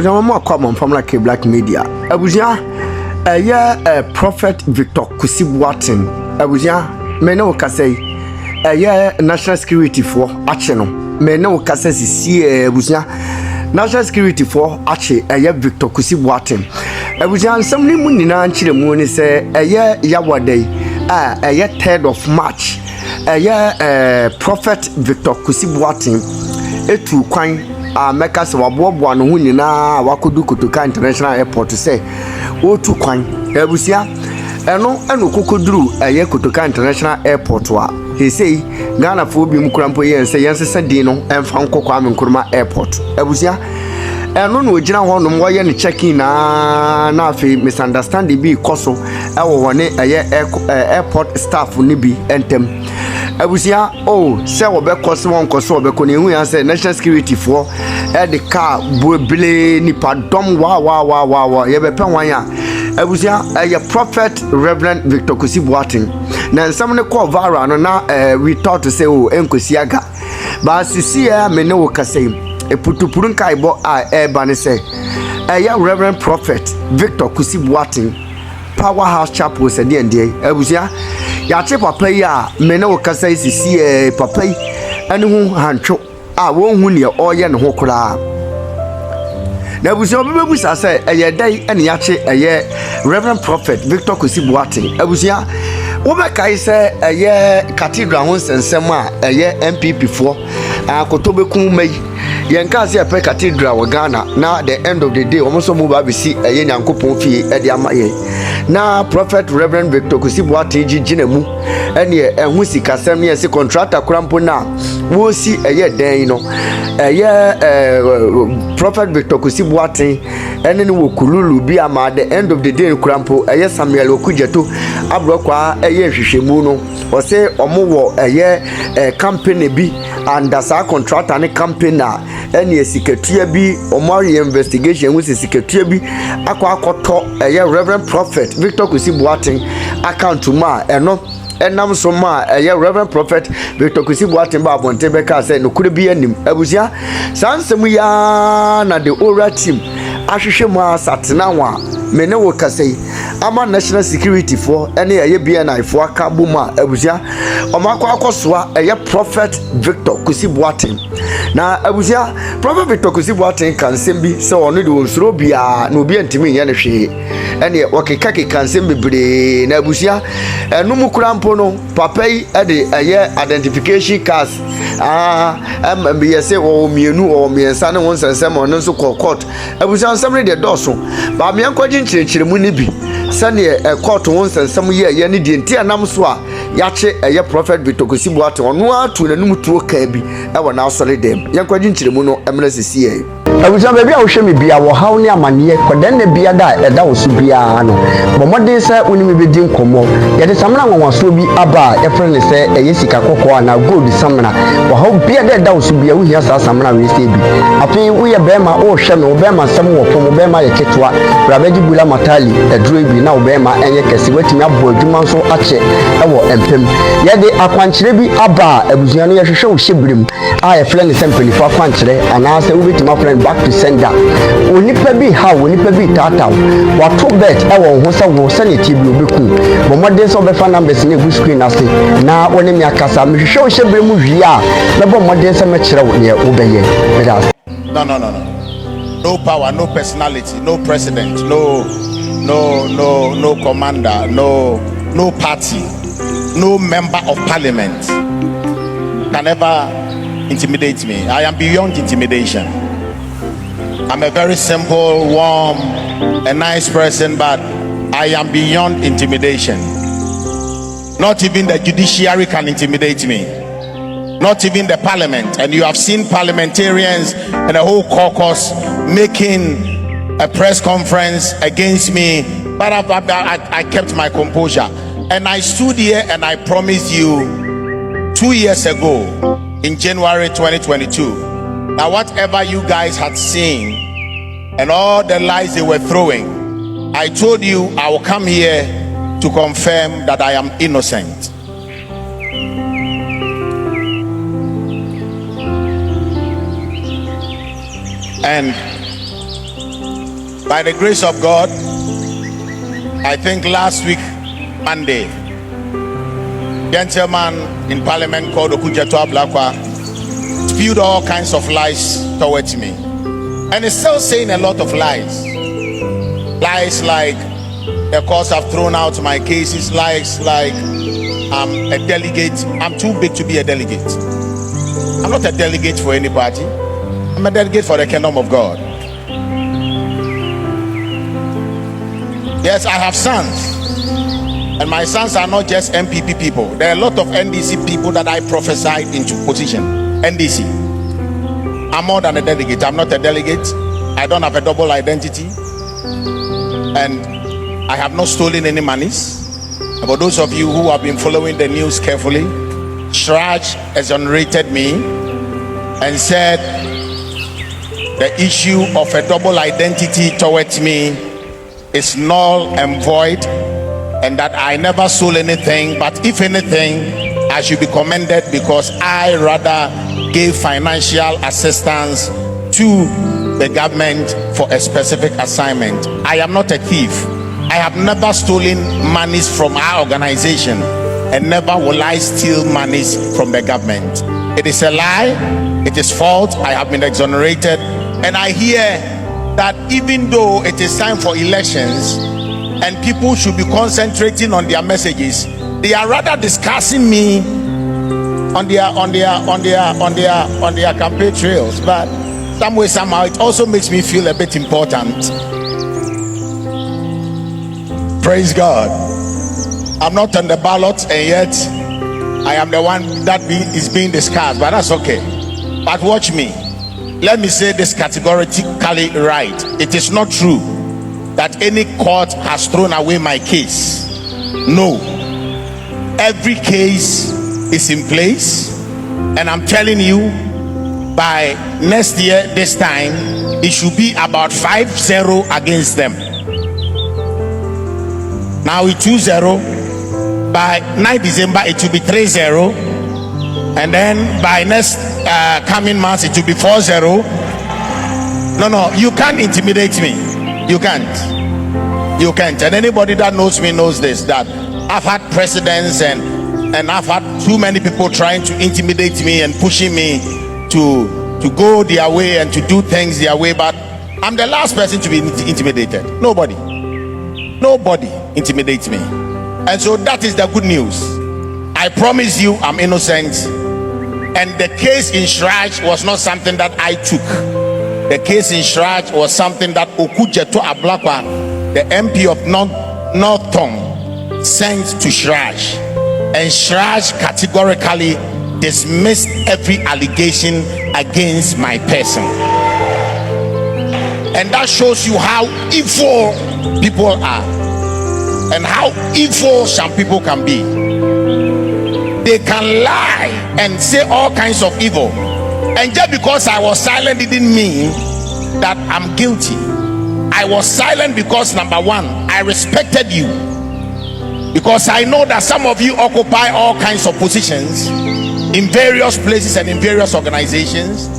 abusua mo akwa from like black media abusua prophet Victor KUSI BOATENG abusua me na okasai national security for ache no me na okasai sisi abusua national security for ache Victor KUSI BOATENG abusua nsam ni mu nyina nkyere mu ni se yawadai 3rd of March prophet Victor KUSI BOATENG etu kwan meka se waboaboa no hu nyina wakodu kotoka international airport se otu kwan abusia eno kokoduru kotoka international airport wa he say Ghana fo bi mkurampo yense yensesa din no emfa nkokwa Nkrumah airport abusia eno no ogina ho no mo ye ne check-in na afi misunderstanding bi koso ewo wone airport staff ni bi entem abusia se wo be koso won koso be ko ne hu ya se national security for the car bole ni padom wa ye be pen wan ya abusia prophet Reverend Victor KUSI BOATENG na nsam ne call viral no na we thought to say enkosi aga ba sisi me ne wo kasai eputupurun kaibo ba ne say Reverend Prophet Victor KUSI BOATENG Powerhouse Chapel se de ndie abusia ya che papa yi me ne wo kasai sisi papa yi ane hu hantwo won hu ne oye ne ho kura na abusia obebusa say dai ene ya che Reverend Prophet Victor KUSI BOATENG abusia wo be kai say Cathedral ho sensem MPP for akotobeku mai yenka se pe Cathedral wa Ghana na the end of the day almost mo ba bisi nyankopon fie de amaye na Prophet Reverend Victor KUSI BOATENG gina mu ene ehu sikasem ne se contractor krampo na wo si den no Prophet Victor KUSI BOATENG ene ne wo kululu bi ama the end of the day krampo Samuel Okujeto abrokwa hwehwemu no o se omo wo company bi and as a contractor ne company na ene sikatua bi omo investigation wo sikatua bi akoto Reverend Prophet Victor KUSI BOATENG account ma eno enam so ma Reverend Prophet Victor KUSI BOATENG ba bonte be ka say no kure bi anim abusia sansem ya na the oral team ahwehwe mu asatena wa me ne wo kasai ama national security for ene BNI for akabo ma abusia omakwa akosoa Prophet Victor KUSI BOATENG na abusia Prophet Victor KUSI BOATENG kan sembi se ono de onsuro bia na obi antimi ye ne hwe ene wakeka kan sembi bre na abusia enu mukurampo no papa yi de identification cards be say o mienu o miensa ne won sensem ono so court abusia nsem de doso ba me ankwaji nchirechire mu ni bi sane court won sensem ye ne die ntia nam so a yache Prophet Victor KUSI BOATENG ono atu na num tuo ka bi e na asore dem yankwaji nchiremu no emna sisi abuja baby a wo hwe me bia wo haw ne amane kodan na bia da eda wo so bia no bo modern say oni me bedi nkomo ye de samna nwanwaso bi aba e frene say sika kokko na gold samna wo haw bia da eda wo so bia wo hia sa samna we say bi afi wo ye bema wo hwe me wo bema sam wo pom wo bema ye ketwa rabaji bula matali edro bi na wo bema enye kese watimi abo adwuma so ache e wo empem ye de akwankyere bi aba abuja no ye hwehwe wo hyebrim a ye frene sempeli fa akwankyere ana say wo betima frene back to sender onipa bi ha onipa bi tata wato bet e wo ho se wo se ne tibi obeku bo modern so be fa numbers na egu screen ase na woni mi akasa me hwehwe o hyebere mu hwi a na bo modern se me kire wo ne wo beye no power, no personality, no president, no commander, no party, no member of parliament can ever intimidate me. I am beyond intimidation. I'm a very simple, warm, a nice person, but I am beyond intimidation. Not even the judiciary can intimidate me. Not even the parliament. And you have seen parliamentarians and a whole caucus making a press conference against me, but I kept my composure. And I stood here and I promised you 2 years ago in January 2022 that whatever you guys had seen and all the lies they were throwing, I told you I will come here to confirm that I am innocent. And By the grace of God, I think last week, Monday, gentleman in parliament called Okujeto Ablakwa spewed all kinds of lies towards me. And he's still saying a lot of lies. Lies like, of course, I've thrown out my cases. Lies like I'm a delegate. I'm too big to be a delegate. I'm not a delegate for any party. I'm a delegate for the kingdom of God. Yes, I have sons. And my sons are not just MPP people. There are a lot of NDC people that I prophesied into position. NDC. I'm more than a delegate. I'm not a delegate. I don't have a double identity. And I have not stolen any monies. For those of you who have been following the news carefully, Shraj exonerated me and said the issue of a double identity towards me is null and void, and that I never stole anything, but if anything, I should be commended because I rather gave financial assistance to the government for a specific assignment. I am not a thief. I have never stolen monies from our organization, and never will I steal monies from the government. It is a lie. It is false. I have been exonerated. And I hear that even though it is time for elections and people should be concentrating on their messages, they are rather discussing me on their campaign trails. But some way, somehow, it also makes me feel a bit important. Praise God. I'm not on the ballot, and yet I am the one that is being discussed, but that's okay. But watch me. Let me say this categorically right. It is not true that any court has thrown away my case. No. Every case is in place, and I'm telling you, by next year, this time, it should be about 5-0 against them. Now it's 2-0. By 9 December, it will be 3-0. And then by next coming months, it will be 4-0. No, you can't intimidate me. You can't. You can't. And anybody that knows me knows this, that I've had presidents and I've had too many people trying to intimidate me and pushing me to go their way and to do things their way. But I'm the last person to be intimidated. Nobody intimidates me. And so that is the good news. I promise you I'm innocent. And the case in Shraj was not something that I took. The case in Shraj was something that Okujeto Ablakwa, the MP of North Tong, sent to Shraj. And Shraj categorically dismissed every allegation against my person. And that shows you how evil people are, and how evil some people can be. They can lie and say all kinds of evil, and just because I was silent, it didn't mean that I'm guilty. I was silent because, number one, I respected you, because I know that some of you occupy all kinds of positions in various places and in various organizations.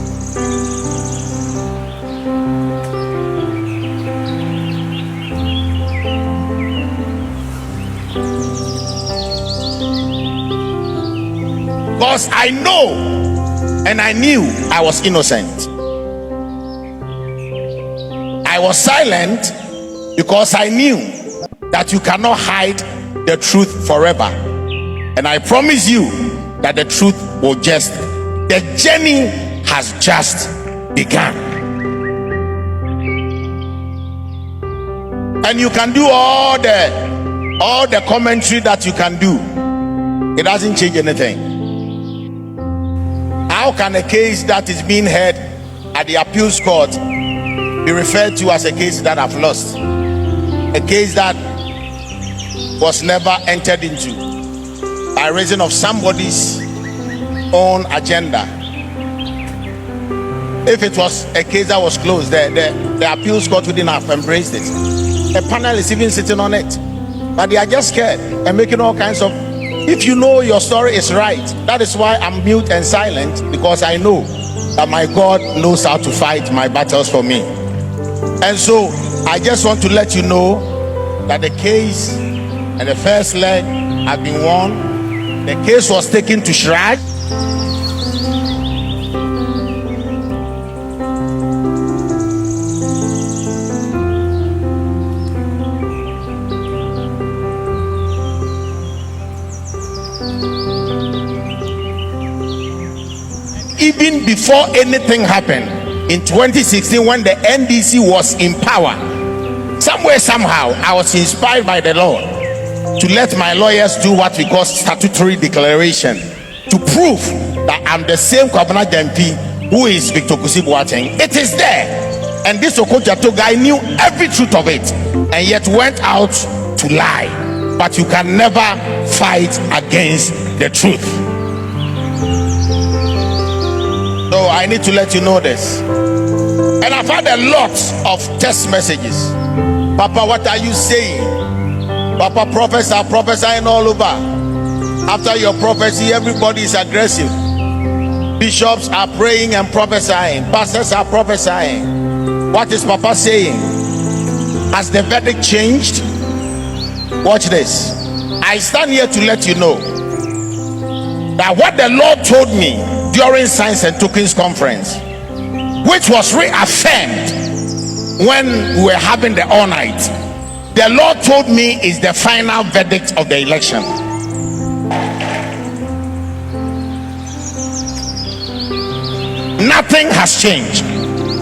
Because I know and I knew I was innocent. I was silent because I knew that you cannot hide the truth forever. And I promise you that the truth will the journey has just begun. And you can do all the commentary that you can do. It doesn't change anything. How can a case that is being heard at the appeals court be referred to as a case that I've lost? A case that was never entered into by reason of somebody's own agenda. If it was a case that was closed, the appeals court wouldn't have embraced it. A panel is even sitting on it, but they are just scared and making all kinds of. If you know your story is right, that is why I'm mute and silent, because I know that my God knows how to fight my battles for me. And so I just want to let you know that the case and the first leg have been won. The case was taken to Shraj. Even before anything happened in 2016, when the NDC was in power, somewhere, somehow, I was inspired by the Lord to let my lawyers do what we call statutory declaration to prove that I'm the same Kwabena MP who is Victor KUSI BOATENG. It is there. And this Okojato guy knew every truth of it and yet went out to lie. But you can never fight against the truth. So I need to let you know this. And I've had a lot of text messages. Papa, what are you saying? Papa, prophesying all over. After your prophecy, everybody is aggressive. Bishops are praying and prophesying. Pastors are prophesying. What is Papa saying? Has the verdict changed? Watch this. I stand here to let you know that what the Lord told me during Signs and Tokens conference, which was reaffirmed when we were having the all night, the Lord told me is the final verdict of the election. Nothing has changed.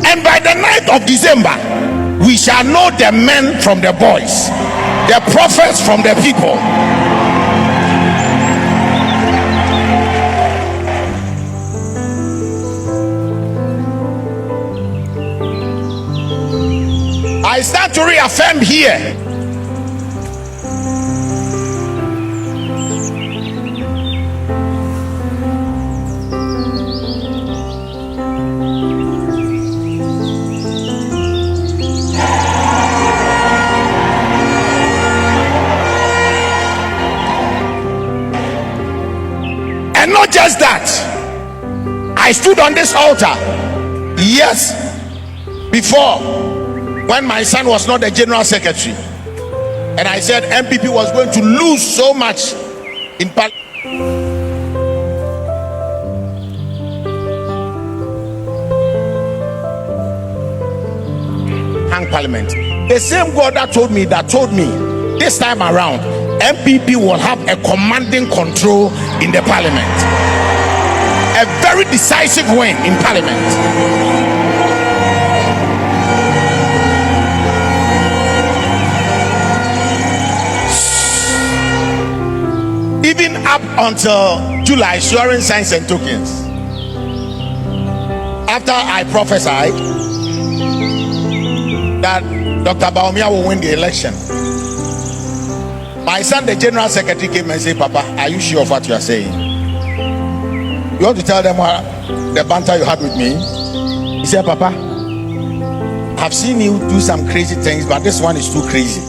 And by the 9th of December, we shall know the men from the boys, the prophets from the people. I start to reaffirm here. And not just that, I stood on this altar years before, when my son was not the general secretary, and I said MPP was going to lose so much in parliament. The same God that told me this time around MPP will have a commanding control in the parliament, a very decisive win in parliament. Even up until July, swearing signs and tokens. After I prophesied that Dr. Baumia will win the election, my son, the general secretary, came and said, Papa, are you sure of what you are saying? You want to tell them what the banter you had with me? He said, Papa, I've seen you do some crazy things, but this one is too crazy.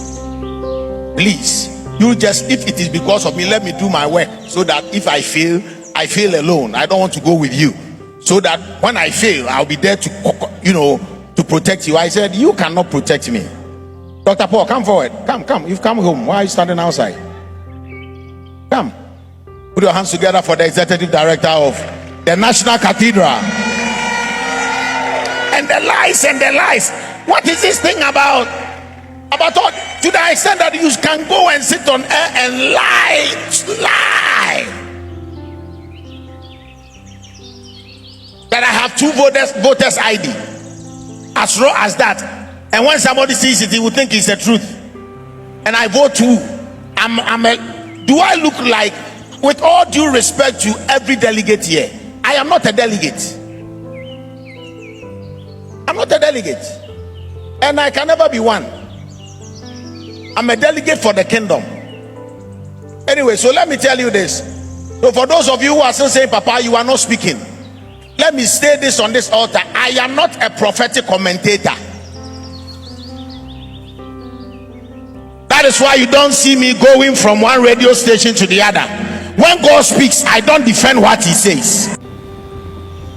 Please, you just, if it is because of me, let me do my work, so that if I fail alone. I don't want to go with you, so that when I fail, I'll be there to, to protect you. I said, you cannot protect me. Dr. Paul, come forward. Come. You've come home. Why are you standing outside? Come. Put your hands together for the executive director of the National Cathedral. And the lies. What is this thing about all, to the extent that you can go and sit on air and lie. That I have two voters ID. As raw as that. And when somebody sees it, he will think it's the truth. And I vote too. Do I look like, with all due respect to every delegate here, I am not a delegate. I'm not a delegate. And I can never be one. I'm a delegate for the kingdom. Anyway, so let me tell you this. So for those of you who are still saying, Papa, you are not speaking, let me say this on this altar. I am not a prophetic commentator. That is why you don't see me going from one radio station to the other. When God speaks, I don't defend what he says.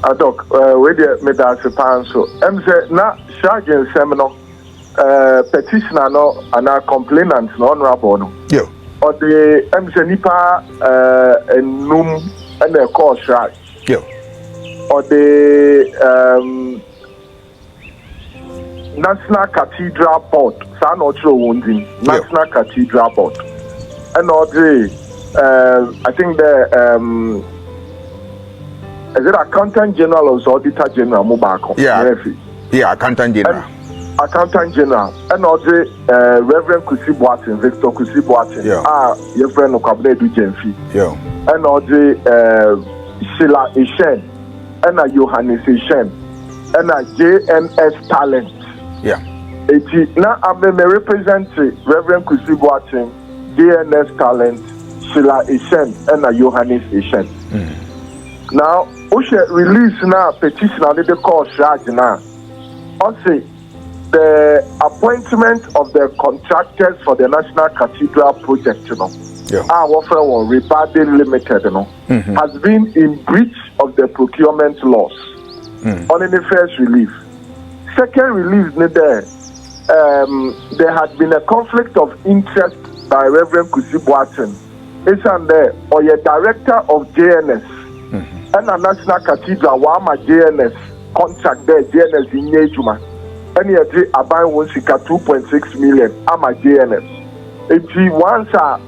Adok, we did me that so. Say na Sergeant Semino. petitioner no and a complainant no honorable no. Yeah. Or the nipa enum and the course right. Yeah. Or the National Cathedral Board. San Otro Wundin. National Cathedral Board. And or the I think the is it Accountant General or Auditor General Mubako? Yeah. Yeah, Accountant General. Accountant General. And or the Reverend KUSI BOATENG, Victor KUSI BOATENG. Yeah. Your friend Okabne du Jenfi. Yeah. And or the Sheila Ishen. And a Johannes Ishen. And a JNS Talent. Yeah. Now I'm represent Reverend KUSI BOATENG, JNS Talent, Sheila Ishen, and a Johannes Ishen. Now, we should release now petition on the course charge now. Also, the appointment of the contractors for the National Cathedral project, our friend Rebading Limited, has been in breach of the procurement laws. On the first relief. Second release, there had been a conflict of interest by Reverend KUSI BOATENG. It's under or your director of JNS and a National Cathedral, Wama JNS contract there, JNS in Yejuma. And you say about 2.6 million. I'm a JNS. If he wants a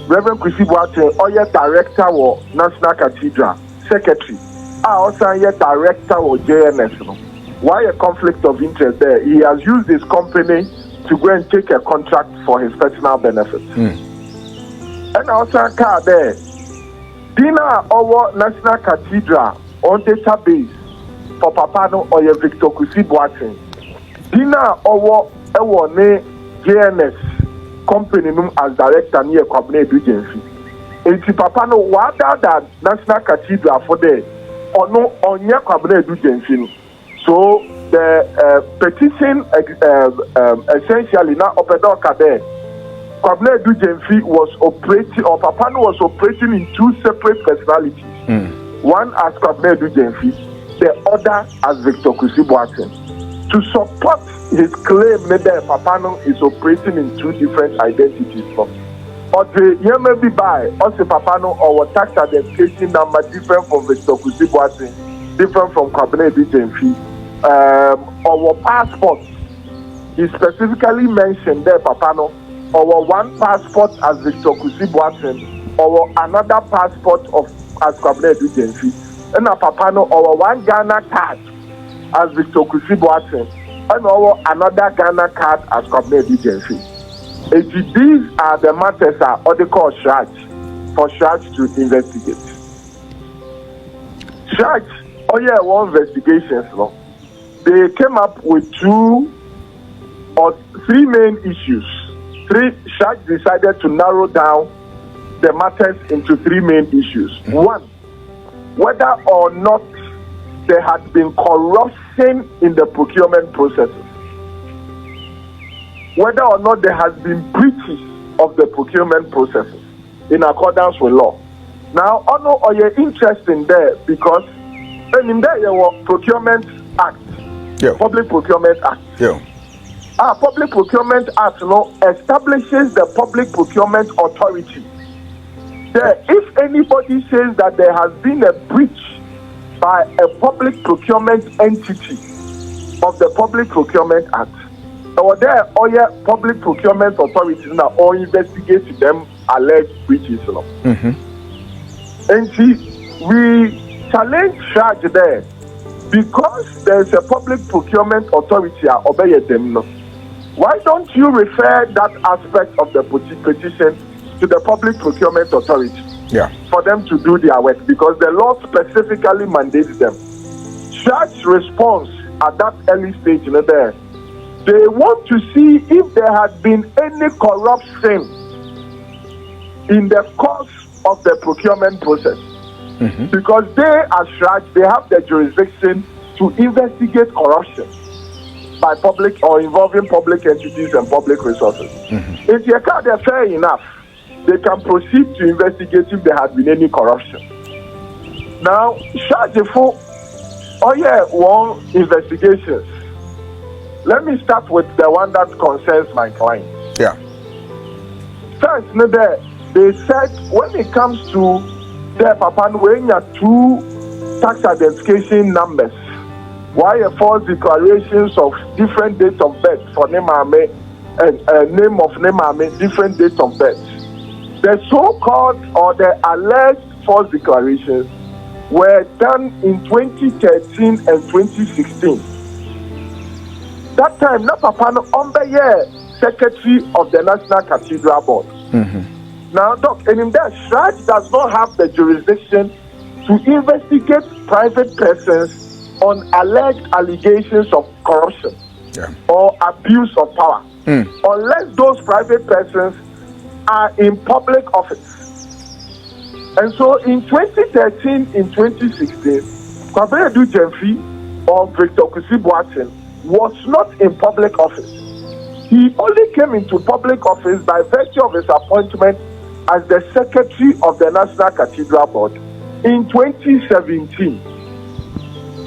Reverend KUSI BOATENG or your director or National Cathedral secretary, I also your director or JNS. Why a conflict of interest there? He has used his company to go and take a contract for his personal benefit. And also a car there. Dinner our National Cathedral on database for Papano or your Victor KUSI BOATENG. Dinner our JNS company as director near Cabinet agency. If Papano whether that National Cathedral for there or no on your Cabinet agency. So the petition essentially now Opedoka there. Kwabena Dujenfi was operating, or Papano was operating in two separate personalities. One as Kwabena Dujenfi, the other as Victor KUSI BOATENG. To support his claim that Papano is operating in two different identities. Or the Yemebi by also Papano or tax identification number different from Victor KUSI BOATENG, different from Kwabena Dujenfi. Our passport is specifically mentioned there, Papano. Our one passport as Victor KUSI BOATENG, or another passport of as Kwabena Dujenfi, and a Papano, our one Ghana card as Victor KUSI BOATENG, and our another Ghana card as Kwabena Dujenfi. These are the matters that are called charge for charge to investigate. Charge, one investigations, no. They came up with 2 or 3 main issues. Charge decided to narrow down the matters into 3 main issues. 1, whether or not there had been corruption in the procurement processes. Whether or not there has been breaches of the procurement processes in accordance with law. Now, I know your interest in there because in there you were Procurement Act. Yeah. Public Procurement Act. Yeah. Public Procurement Act establishes the Public Procurement Authority. If anybody says that there has been a breach by a public procurement entity of the Public Procurement Act, or there or your Public Procurement Authority now or investigate them alleged breaches. And see, we challenge charge there. Because there's a Public Procurement Authority, why don't you refer that aspect of the petition to the Public Procurement Authority for them to do their work? Because the law specifically mandates them. Church response at that early stage, they want to see if there had been any corruption in the course of the procurement process. Because they, as church, they have the jurisdiction to investigate corruption by public or involving public entities and public resources. If you can't, they're fair enough, they can proceed to investigate if there has been any corruption. Now, charge for one investigations. let me start with the one that concerns my client. Yeah. First, they said when it comes to the Papa, when you have 2 tax identification numbers, why false declarations of different dates of birth for Nemame and name of Nemame, different dates of birth. The so-called or the alleged false declarations were done in 2013 and 2016. That time, na Papa no secretary of the National Cathedral Board. Now, Doc, and in that, Shraj does not have the jurisdiction to investigate private persons on alleged allegations of corruption or abuse of power, unless those private persons are in public office. And so in 2013, in 2016, Kwabena Jemfi or Victor KUSI Boating was not in public office. He only came into public office by virtue of his appointment as the secretary of the National Cathedral Board in 2017.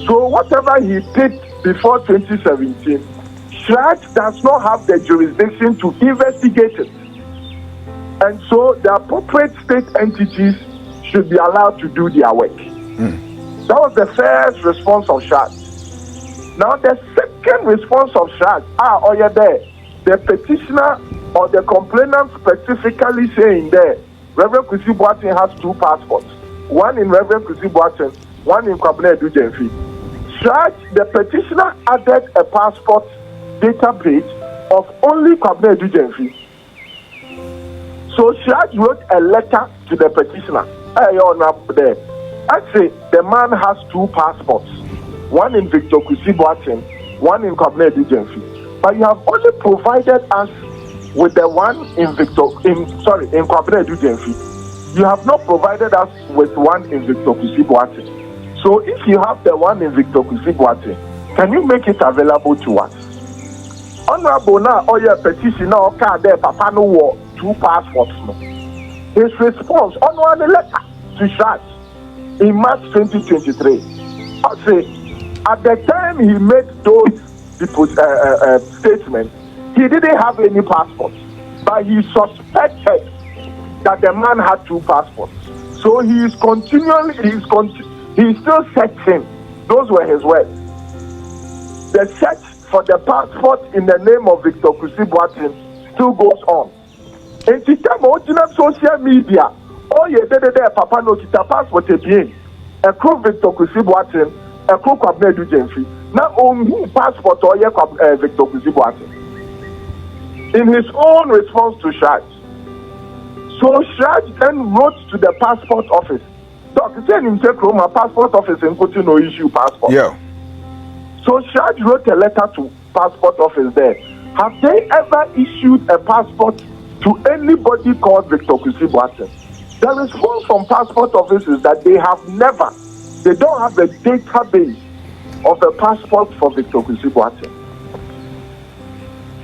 So whatever he did before 2017, Shraj does not have the jurisdiction to investigate it. And so the appropriate state entities should be allowed to do their work. That was the first response of Shraj. Now the second response of Shraj, the petitioner or the complainant specifically saying there, Reverend KUSI Boating has 2 passports. One in Reverend KUSI Boating, one in Kwabena Jemfi. Shraj, the petitioner added a passport database of only Kwabena Jemfi. So Shraj wrote a letter to the petitioner. I say the man has 2 passports, one in Victor KUSI Boating, one in Kwabena Jemfi. But you have only provided us with the one in Kwabena Jemfi. You have not provided us with one in Victor KUSI Boating. So if you have the one in Victor KUSI Boating, can you make it available to us? Honorable now, or your petition now, there, Papa no war 2 passports. No. His response on one letter to Shraj in March 2023. I say, at the time he made those people's statements, he didn't have any passports, but he suspected that the man had 2 passports. So he is still searching. Those were his words. The search for the passport in the name of Victor KUSI Boating still goes on. In the time of social media, oh yeah, Papa no kita passport again. A crew Victor KUSI Boating, a crew Kwabena Jemfi. Now only passport oh yeah Victor KUSI Boating. In his own response to Shraj. So Shraj then wrote to the passport office. Doctor, tell him take my passport office and put no issue passport. Yeah. So Shraj wrote a letter to passport office there. Have they ever issued a passport to anybody called Victor KUSI Boating? The response from passport office is that they don't have a database of a passport for Victor KUSI Boating.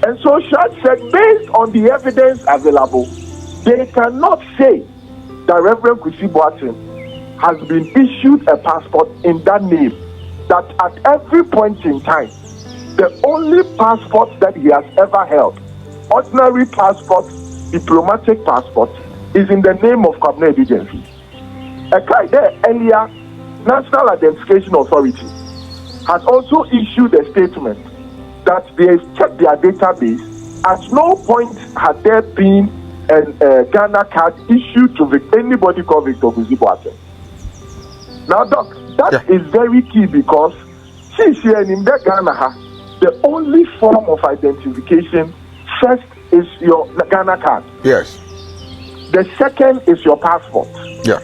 And so Shraj said, based on the evidence available, they cannot say that Reverend KUSI Boating has been issued a passport in that name, that at every point in time, the only passport that he has ever held, ordinary passport, diplomatic passport, is in the name of Kwabena Jemfi. A guy there earlier, National Identification Authority, has also issued a statement that they have checked their database. At no point had there been a Ghana card issued to anybody called Victor KUSI Boating. Now, Doc, that is very key because since you're in Ghana, the only form of identification first is your Ghana card. Yes. The second is your passport. Yeah.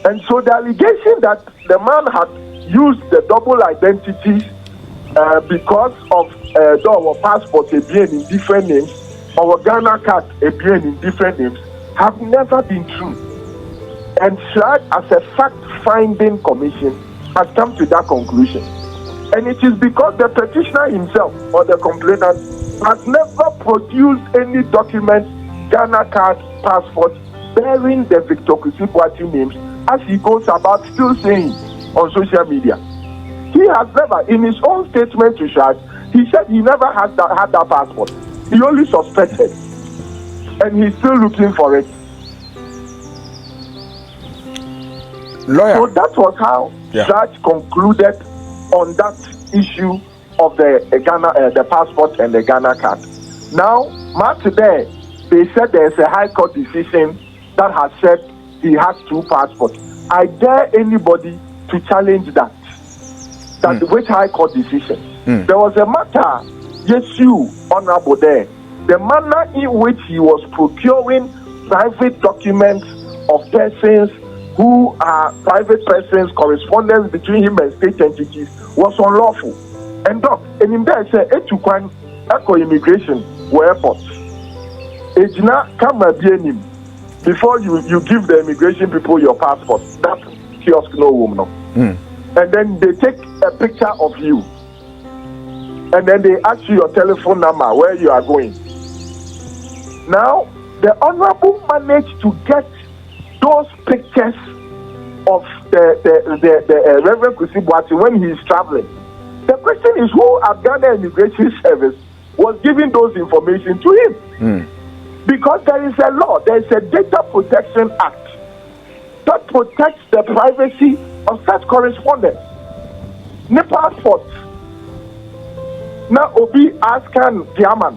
And so the allegation that the man had used the double identities because of our passport being in different names, our Ghana card being in different names, have never been true. And Shraj, as a fact-finding commission, has come to that conclusion. And it is because the petitioner himself or the complainant has never produced any document, Ghana card, passport, bearing the Victor KUSI Boating names, as he goes about still saying on social media. He has never, in his own statement to Shraj, He said he never had that passport. He only suspected, and he's still looking for it. Lawyer. So that was how judge concluded on that issue of the Ghana, the passport and the Ghana card. Now, today, they said there's a High Court decision that has said he has 2 passports. I dare anybody to challenge that. Which High Court decision? There was a matter, yes, you, Honorable, there. The manner in which he was procuring private documents of persons who are private persons, correspondence between him and state entities was unlawful. And in there say etukwan echo immigration or airport. Ejina come him before you give the immigration people your passport. That kiosk no woman. And then they take a picture of you. And then they ask you your telephone number, where you are going. Now, the Honorable managed to get those pictures of the Reverend KUSI Boateng when he is traveling. The question is, who at Ghana Immigration Service was giving those information to him? Because there is a law, there is a Data Protection Act that protects the privacy of such correspondence. Ne passport. Now, Obi Askan Diaman.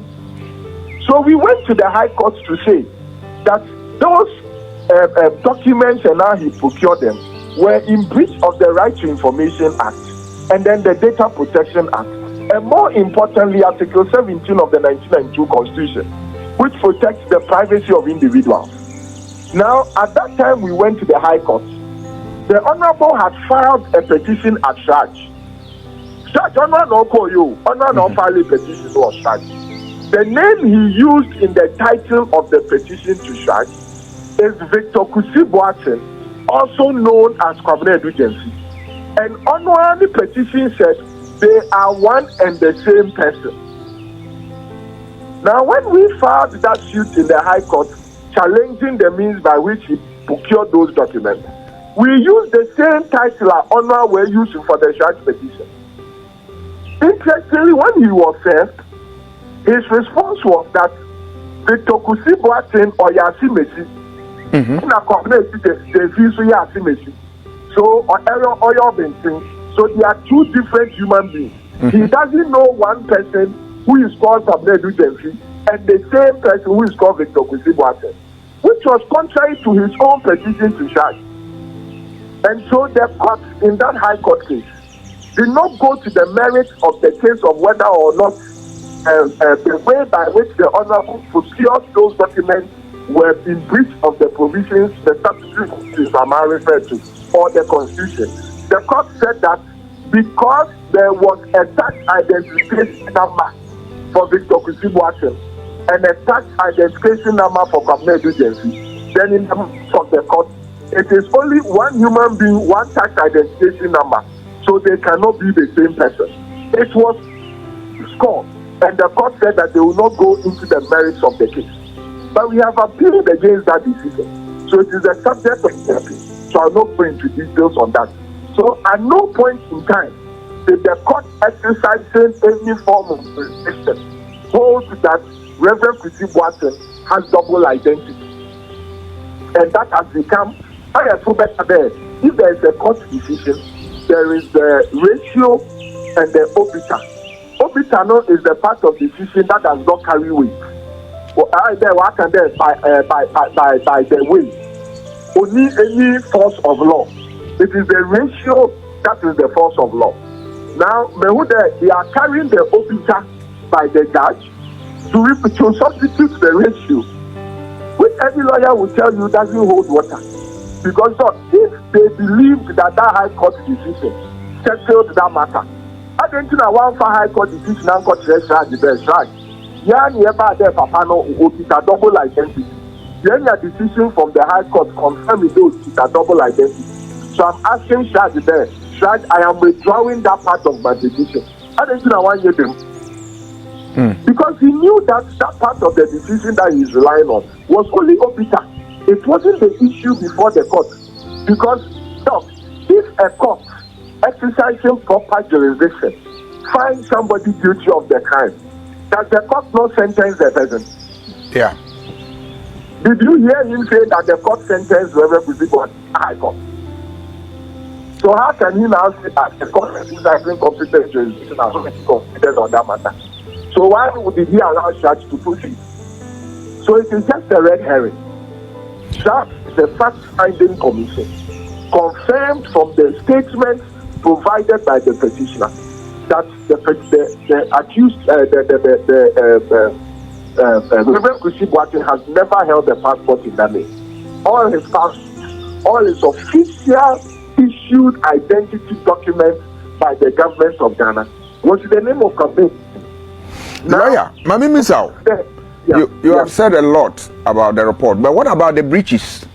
So we went to the High Court to say that those documents and how he procured them were in breach of the Right to Information Act and then the Data Protection Act. And more importantly, Article 17 of the 1992 Constitution, which protects the privacy of individuals. Now, at that time, we went to the High Court. The Honorable had filed a petition at Shraj. Shraj, Honor no call you. Honor no file a petition to Shraj. The name he used in the title of the petition to Shraj is Victor KUSI Boateng, also known as Kwabena Agency. And on the petition said they are one and the same person. Now, when we filed that suit in the High Court, challenging the means by which he procured those documents, we used the same title honor we're using for the Shraj petition. Interestingly, when he was served, his response was that Victor KUSI Boateng or Yasimesi, so they are 2 different human beings. He doesn't know one person who is called Kwabena Agency and the same person who is called Victor KUSI Boateng, which was contrary to his own petition to Shraj. And so the court in that High Court case did not go to the merits of the case of whether or not the way by which the Honorable procured those documents were in breach of the provisions, the statutory I'm referred to, or the Constitution. The court said that because there was a tax identification number for Victor KUSI Boateng and a tax identification number for Kwabena Agency, then in terms of the court, it is only one human being, one tax identification number, so they cannot be the same person. It was scorned, and the court said that they will not go into the merits of the case. But we have appealed against that decision. So it is a subject of appeal. So I'll not go into details on that. So at no point in time did the court exercising any form of restriction hold that Reverend KUSI Boateng has double identity. And that has become, if there is a court decision, there is the ratio and the obiter. Obiter is the part of the decision that does not carry weight. By the way, only any force of law. It is the ratio that is the force of law. Now, they are carrying the obiter by the judge to substitute the ratio, which every lawyer will tell you doesn't hold water. Because if they believed that High Court decision settled that matter, I don't know one for High Court decision and got the best right. Yeah, nearby there, Papa, no, it's a double identity. Then a decision from the High Court confirming those it's a double identity. So I'm asking Shraj there, Shraj, I am withdrawing that part of my decision. I don't know one year them. Because he knew that that part of the decision that he is relying on was only obiter. It wasn't the issue before the court. Because if a court exercising proper jurisdiction find somebody guilty of the crime, does the court not sentence the person? Yeah. Did you hear him say that the court sentenced Reverend KUSI to high court? So how can he now say that the court is incompetent jurisdiction has already competed on that matter? So why did he allow Church to proceed? So it is just a red herring. That is the fact-finding commission, confirmed from the statement provided by the petitioner that the accused, Reverend KUSI BOATENG has never held a passport in that name. All his passports, all his official issued identity documents by the government of Ghana was in the name of campaign. Lawyer, Mami Misao, you have said a lot about the report, but what about the breaches?